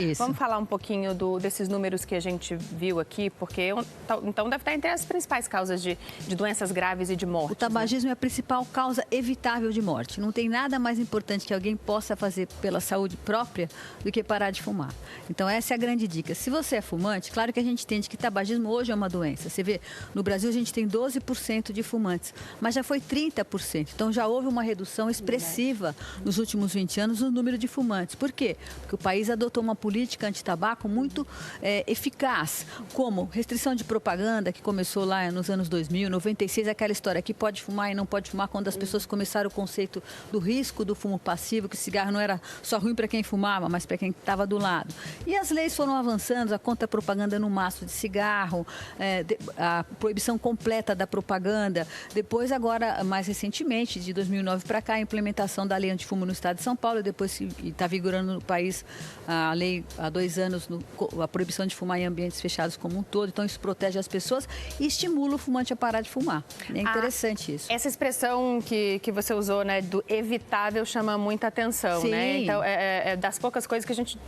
Isso. Vamos falar um pouquinho desses números que a gente viu aqui, porque então deve estar entre as principais causas de doenças graves e de morte. O tabagismo é a principal causa evitável de morte. Não tem nada mais importante que alguém possa fazer pela saúde própria do que parar de fumar. Então essa é a grande dica. Se você é fumante, claro que a gente entende que tabagismo hoje é uma doença. Você vê, no Brasil a gente tem 12% de fumantes, mas já foi 30%. Então já houve uma redução expressiva nos últimos 20 anos no número de fumantes. Por quê? Porque o país adotou uma política anti-tabaco muito eficaz, como restrição de propaganda, que começou lá nos anos 2000, 96, aquela história que pode fumar e não pode fumar, quando as pessoas começaram o conceito do risco do fumo passivo, que o cigarro não era só ruim para quem fumava, mas para quem estava do lado. E as leis foram avançando, a contra-propaganda no maço de cigarro, a proibição completa da propaganda, depois agora, mais recentemente, de 2009 para cá, a implementação da lei antifumo no estado de São Paulo, depois está vigorando no país a lei há 2 anos, a proibição de fumar em ambientes fechados como um todo. Então isso protege as pessoas e estimula o fumante a parar de fumar. É interessante isso. Essa expressão que você usou, né, do evitável, chama muita atenção, Sim. né? Então é das poucas coisas que a gente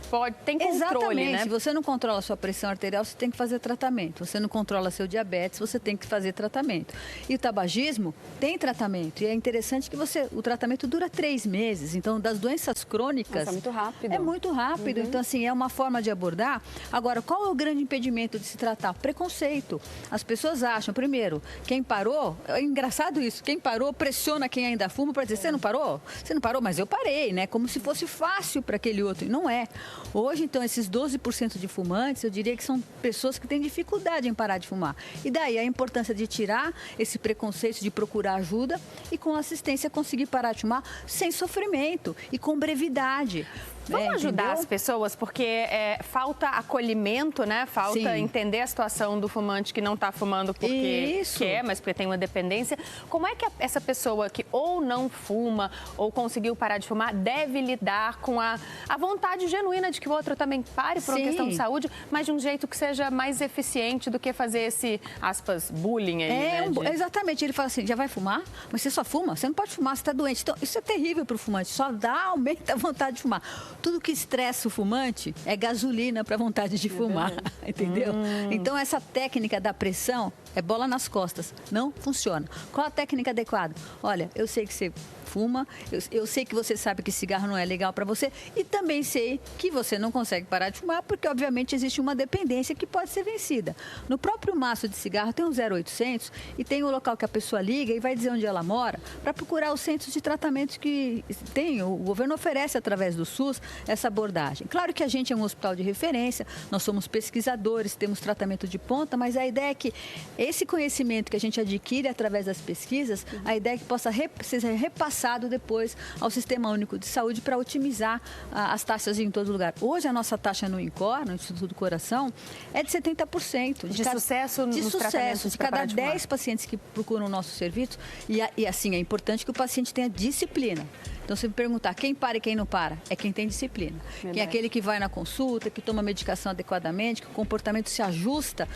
tem controle, Exatamente. né? Se você não controla a sua pressão arterial, você tem que fazer tratamento. Você não controla seu diabetes, você tem que fazer tratamento. E o tabagismo tem tratamento. E é interessante que o tratamento dura 3 meses. Então, das doenças crônicas... Nossa, é muito rápido. É muito rápido. Então, assim, é uma forma de abordar. Agora, qual é o grande impedimento de se tratar? Preconceito. As pessoas acham, primeiro, quem parou, é engraçado isso, quem parou pressiona quem ainda fuma para dizer, você não parou? Você não parou, mas eu parei, né? Como se fosse fácil para aquele outro. E não é. Hoje, então, esses 12% de fumantes, eu diria que são pessoas que têm dificuldade em parar de fumar. E daí a importância de tirar esse preconceito, de procurar ajuda e com assistência conseguir parar de fumar sem sofrimento e com brevidade. Vamos ajudar as pessoas, porque falta acolhimento, né? Falta entender a situação do fumante que não está fumando porque quer, mas porque tem uma dependência. Como é que essa pessoa que ou não fuma ou conseguiu parar de fumar deve lidar com a vontade genuína de que o outro também pare por uma questão de saúde, mas de um jeito que seja mais eficiente do que fazer esse, aspas, bullying aí, Exatamente. Ele fala assim, já vai fumar? Mas você só fuma? Você não pode fumar, você está doente. Então, isso é terrível para o fumante. Só aumenta a vontade de fumar. Tudo que estressa o fumante é gasolina para a vontade de fumar, entendeu? Então, essa técnica da pressão é bola nas costas. Não funciona. Qual a técnica adequada? Olha, eu sei que você fuma, eu sei que você sabe que cigarro não é legal para você e também sei que você não consegue parar de fumar porque, obviamente, existe uma dependência que pode ser vencida. No próprio maço de cigarro tem um 0800 e tem o local que a pessoa liga e vai dizer onde ela mora para procurar os centros de tratamento que tem. O governo oferece, através do SUS, essa abordagem. Claro que a gente é um hospital de referência, nós somos pesquisadores, temos tratamento de ponta, mas a ideia é que esse conhecimento que a gente adquire através das pesquisas, a ideia é que possa ser repassado depois ao Sistema Único de Saúde para otimizar as taxas em todo lugar. Hoje, a nossa taxa no INCOR, no Instituto do Coração, é de 70%. De sucesso nos tratamentos. De cada 10 pacientes que procuram o nosso serviço. E assim, é importante que o paciente tenha disciplina. Então, se me perguntar quem para e quem não para, é quem tem disciplina. Quem é aquele que vai na consulta, que toma medicação adequadamente, que o comportamento se ajusta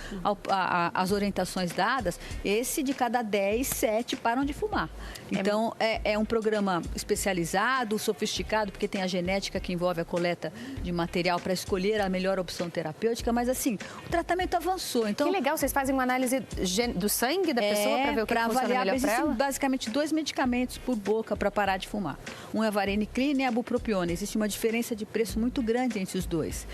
às orientações dadas, esse de cada 10, 7 param de fumar. Então, é um programa especializado, sofisticado, porque tem a genética que envolve a coleta de material para escolher a melhor opção terapêutica, mas assim, o tratamento avançou. Então, que legal, vocês fazem uma análise do sangue da pessoa para ver o que funciona melhor para ela? Existem basicamente 2 medicamentos por boca para parar de fumar. Um é a vareniclina e a bupropiona. Existe uma diferença de preço muito grande entre os dois.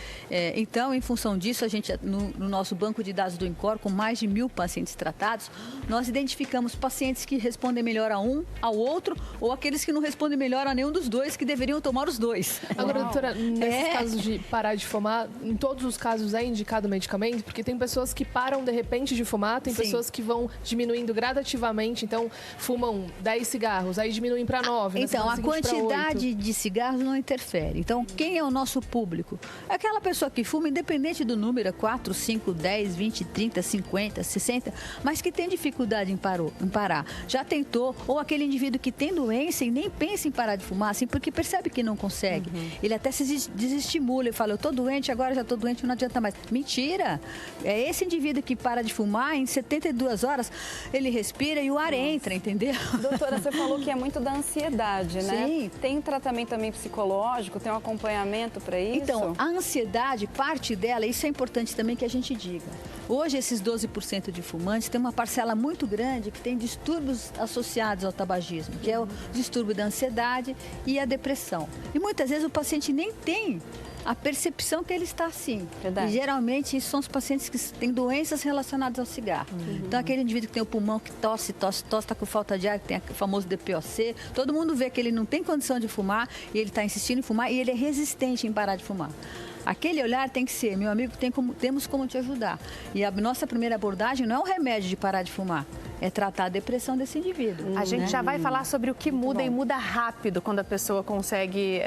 Então, em função disso, a gente, no nosso banco de dados do INCOR, com mais de 1.000 pacientes tratados, nós identificamos pacientes que respondem melhor a um, ao outro, ou aqueles que não respondem melhor a nenhum dos dois, que deveriam tomar os dois. Agora, doutora, nesses casos de parar de fumar, em todos os casos é indicado o medicamento? Porque tem pessoas que param de repente de fumar, tem pessoas que vão diminuindo gradativamente, então fumam 10 cigarros, aí diminuem para 9. Então, a quantidade de cigarros não interfere. Então, quem é o nosso público? É aquela pessoa que fuma, independente do número, 4, 5, 10, 20, 30, 50, 60, mas que tem dificuldade em parar. Já tentou, ou aquele indivíduo que tem doença e nem pensa em parar de fumar, assim, porque percebe que não consegue. Ele até se desestimula e fala, eu estou doente, agora já estou doente, não adianta mais. Mentira! É esse indivíduo que para de fumar, em 72 horas, ele respira e o ar entra, entendeu? Doutora, você falou que é muito da ansiedade, né? né? Tem tratamento também psicológico, tem um acompanhamento para isso? Então, a ansiedade, parte dela, isso é importante também que a gente diga. Hoje, esses 12% de fumantes tem uma parcela muito grande que tem distúrbios associados ao tabagismo, que é o distúrbio da ansiedade e a depressão. E muitas vezes o paciente nem tem a percepção que ele está assim. Verdade. E geralmente isso são os pacientes que têm doenças relacionadas ao cigarro. Então aquele indivíduo que tem o pulmão que tosse, está com falta de ar, que tem o famoso DPOC, todo mundo vê que ele não tem condição de fumar e ele está insistindo em fumar e ele é resistente em parar de fumar. Aquele olhar tem que ser, meu amigo, temos como te ajudar. E a nossa primeira abordagem não é um remédio de parar de fumar, é tratar a depressão desse indivíduo. A gente já vai falar sobre o que muda e muda rápido quando a pessoa consegue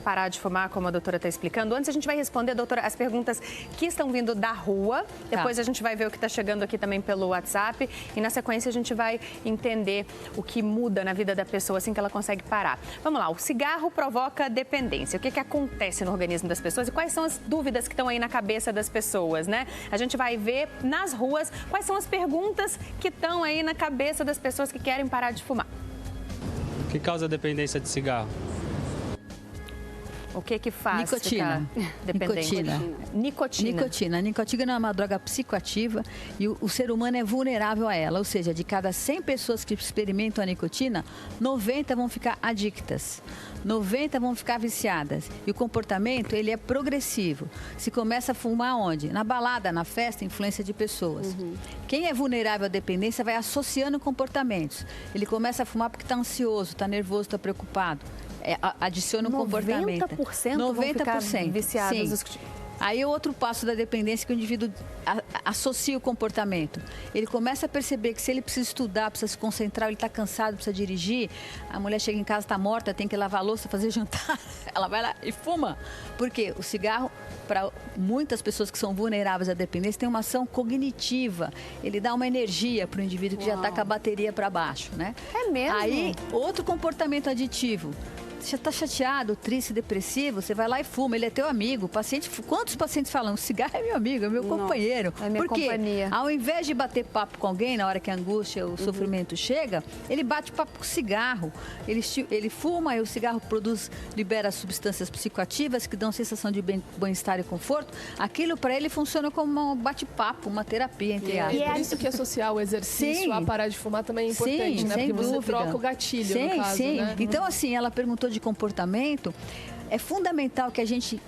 parar de fumar, como a doutora está explicando. Antes a gente vai responder, doutora, as perguntas que estão vindo da rua. Depois a gente vai ver o que está chegando aqui também pelo WhatsApp. E na sequência a gente vai entender o que muda na vida da pessoa assim que ela consegue parar. Vamos lá, o cigarro provoca dependência. O que acontece no organismo das pessoas e quais são as dúvidas que estão aí na cabeça das pessoas, né? A gente vai ver nas ruas quais são as perguntas que estão aí na cabeça das pessoas que querem parar de fumar. O que causa dependência de cigarro? O que faz? Nicotina. Nicotina. A nicotina é uma droga psicoativa e o ser humano é vulnerável a ela. Ou seja, de cada 100 pessoas que experimentam a nicotina, 90 vão ficar adictas. 90 vão ficar viciadas. E o comportamento, ele é progressivo. Se começa a fumar onde? Na balada, na festa, influência de pessoas. Quem é vulnerável à dependência vai associando comportamentos. Ele começa a fumar porque está ansioso, está nervoso, está preocupado. Adiciona um comportamento. 90% vão ficar viciados. Sim. Aí o outro passo da dependência que o indivíduo associa o comportamento. Ele começa a perceber que se ele precisa estudar, precisa se concentrar, ele está cansado, precisa dirigir, a mulher chega em casa, está morta, tem que lavar a louça, fazer jantar, ela vai lá e fuma. Por quê? O cigarro, para muitas pessoas que são vulneráveis à dependência, tem uma ação cognitiva. Ele dá uma energia para o indivíduo que já está com a bateria para baixo, né? É mesmo? Aí, outro comportamento aditivo. Você está chateado, triste, depressivo, você vai lá e fuma, ele é teu amigo. Quantos pacientes falam, o cigarro é meu amigo, é meu companheiro? É minha companhia. Ao invés de bater papo com alguém na hora que a angústia, o sofrimento chega, ele bate papo com o cigarro. Ele fuma e o cigarro libera substâncias psicoativas que dão sensação de bem-estar e conforto. Aquilo para ele funciona como um bate-papo, uma terapia, entre aspas. E é por isso que associar o exercício a parar de fumar também é importante, né? Porque você troca o gatilho, no caso, né? Então, assim, ela perguntou de comportamento, é fundamental que a gente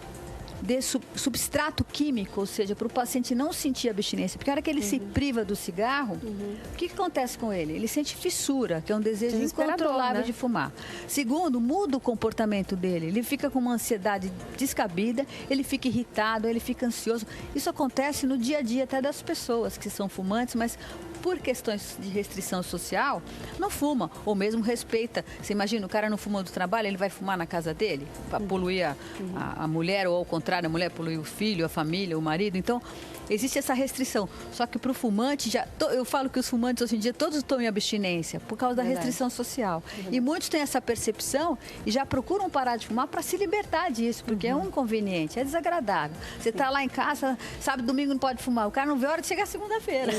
dê substrato químico, ou seja, para o paciente não sentir abstinência. Porque a hora que ele se priva do cigarro, o que acontece com ele? Ele sente fissura, que é um desejo incontrolável, né, de fumar. Segundo, muda o comportamento dele. Ele fica com uma ansiedade descabida, ele fica irritado, ele fica ansioso. Isso acontece no dia a dia até das pessoas que são fumantes, mas por questões de restrição social, não fuma, ou mesmo respeita. Você imagina, o cara não fuma do trabalho, ele vai fumar na casa dele, para poluir a mulher, ou ao contrário, a mulher poluir o filho, a família, o marido. Então, existe essa restrição. Só que para o fumante, eu falo que os fumantes hoje em dia todos estão em abstinência, por causa da restrição social. E muitos têm essa percepção e já procuram parar de fumar para se libertar disso, porque é um inconveniente, é desagradável. Você está lá em casa, sábado, domingo não pode fumar, o cara não vê a hora de chegar segunda-feira.